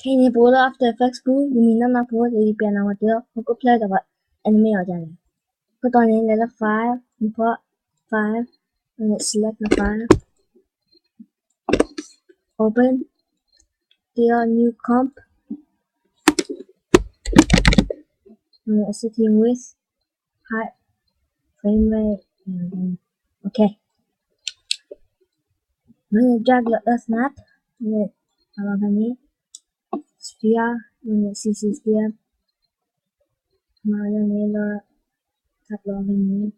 Ini pula After Effects 2 na po di piano matiro ko play dapat enemy ở đây. Có toàn những là file import file and select the file open the new comp setting with height frame rate okay. Mình drag the snap mình vào cái này sphere mình CC sphere mà này là thật là mình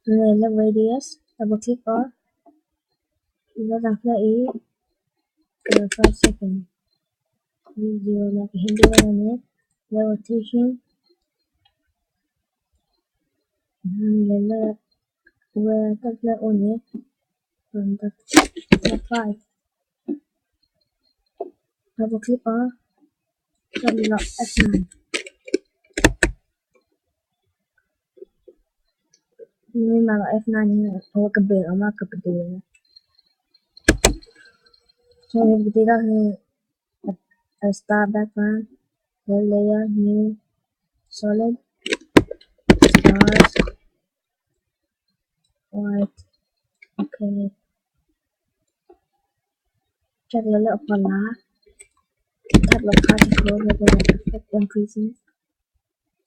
này là radius double click vào nó đặt ra ý 5 seconds video là cái hình đó này rotation là where tất là only from the 5 double click vào chọn lọc F9 nhưng mà F9 này thôi cái bề ở mà cái bề này so cái bề đó a star background the layer new solid stars white okay check the little color type of particle with the effect increasing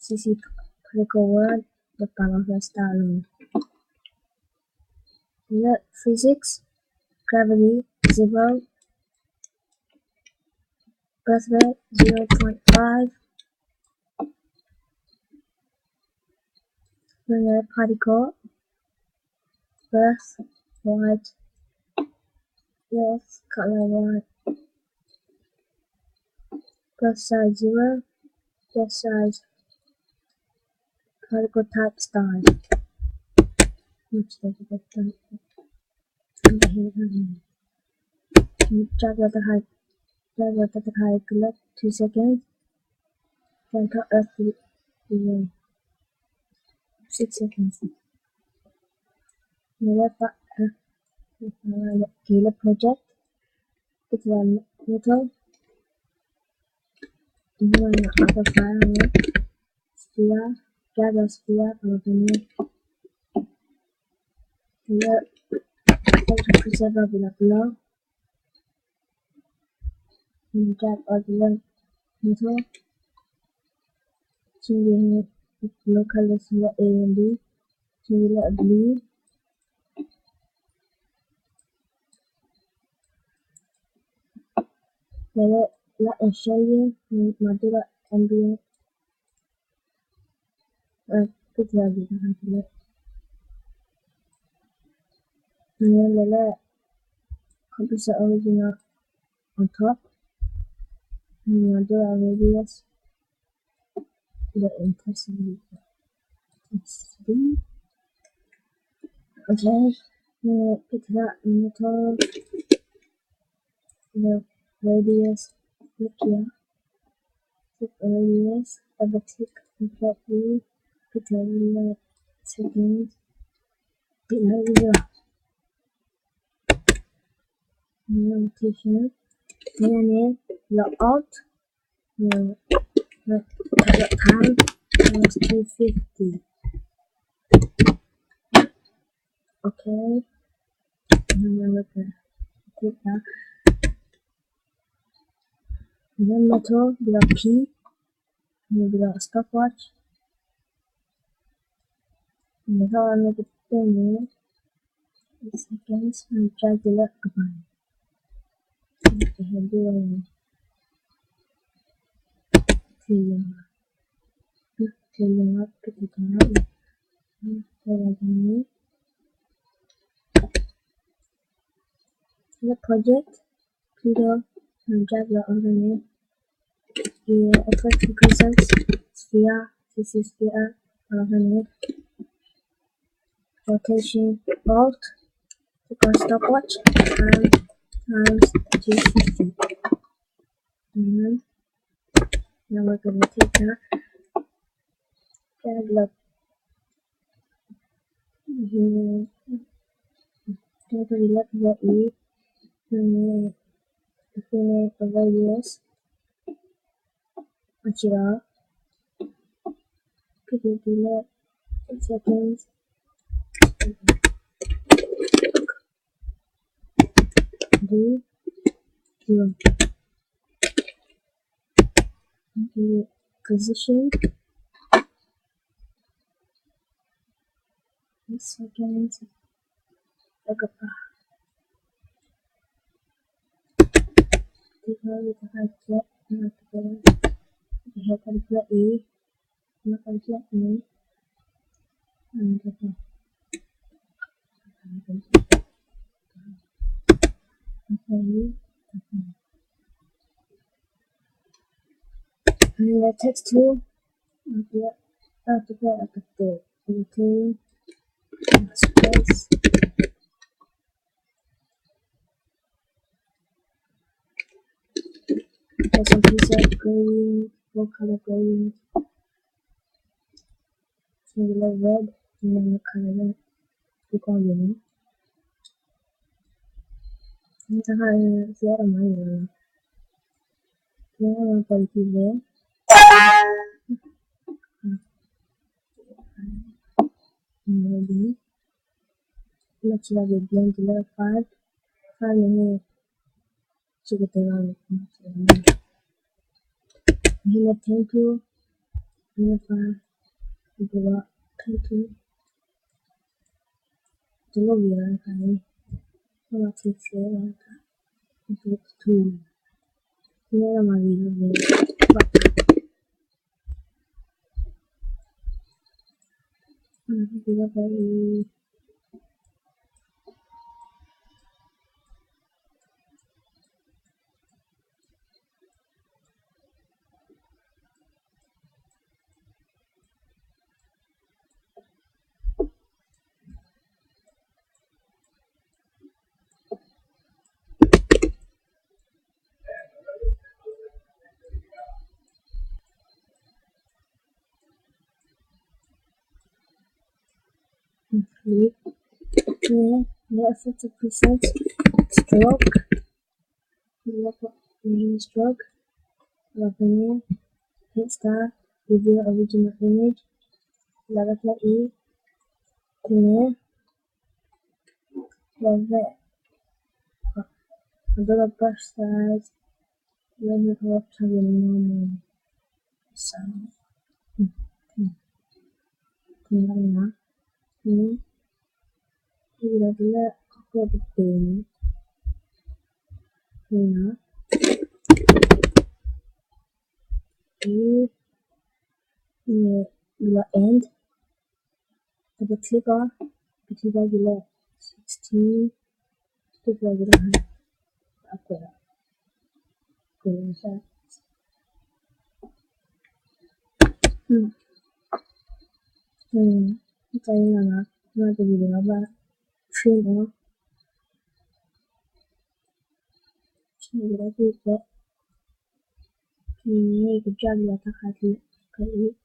CC particle word the power of the star alone. The physics gravity 0 birth rate 0.5 the particle birth white yes color white birth size 0 birth size particle type star which is the type drag the height collect 2 seconds then cut earth the 6 seconds Kila project it's one little other file sphere gather sphere here preserver below drag all the little change local A and B change blue la enchelle madura ambient good value la computer original on top madura radius the intensity okay pick that metal the radius click here click radius double click completely pick the settings below notation and log out time is 250 okay click that then metal below P below stopwatch and how I make it 10 minutes seconds and try to let combine doing cleaning up pick it up the project Pluto and drag the underneath the effect presents sphere this is sphere underneath rotation alt click on stopwatch and times 250 and now we're going to take that drag the left the E the radius Achira, cricket delay 8 seconds, do 0. The position 8 seconds, agapa. Tiga kita kaca, kita kerja E, kita kerja E, kita the text tool, dia kita akan routine space. There's some preset grading, full color grading, singular red, and then the color bukan ini. Ini sangat siapa mana? Dia orang politik dia. Ini macam lagi bilang jelas 5 ini cukup terang. Ini tentu, ini 5, dua tentu. Dulu biar kali, kalau tidak untuk tu, ini nama dia ni. Kita kali. Ini effective preset stroke. Ini stroke. Lalu hit star reveal original image. Lalu ini lalu brush size. Lalu cari normal. Sama. Tinggal ini bila aku bikin ini bila end ada clicker kita bila 16 kita bila apa ya bisa kita ini mana ada video apa film berarti ini kerja dia tak hati kali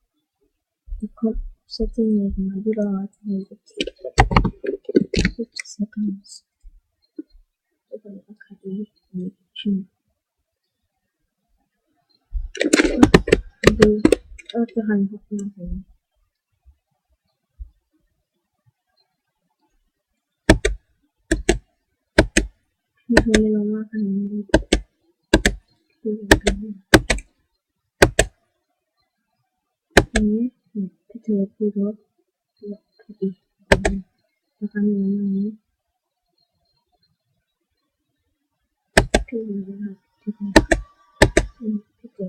ikut setting yang ada di 50 seconds kita akan di sini jadi Tuhan ini ini lama kan ini kita buat tadi akan lama ini kita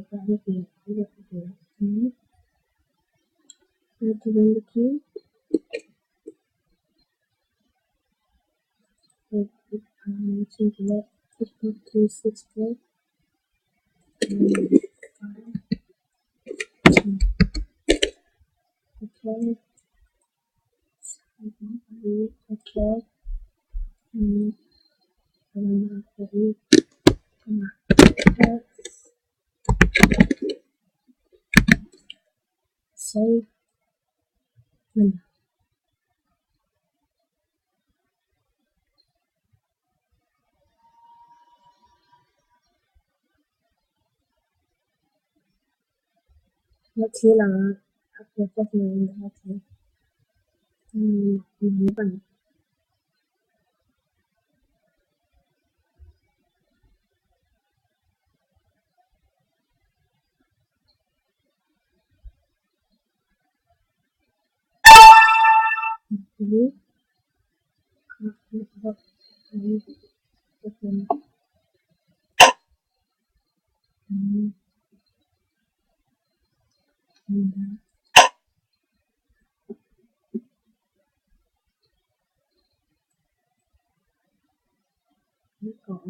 balik ini kita balik singular 360 okay save What here là après ça c'est une droite une bonne oui oui d'accord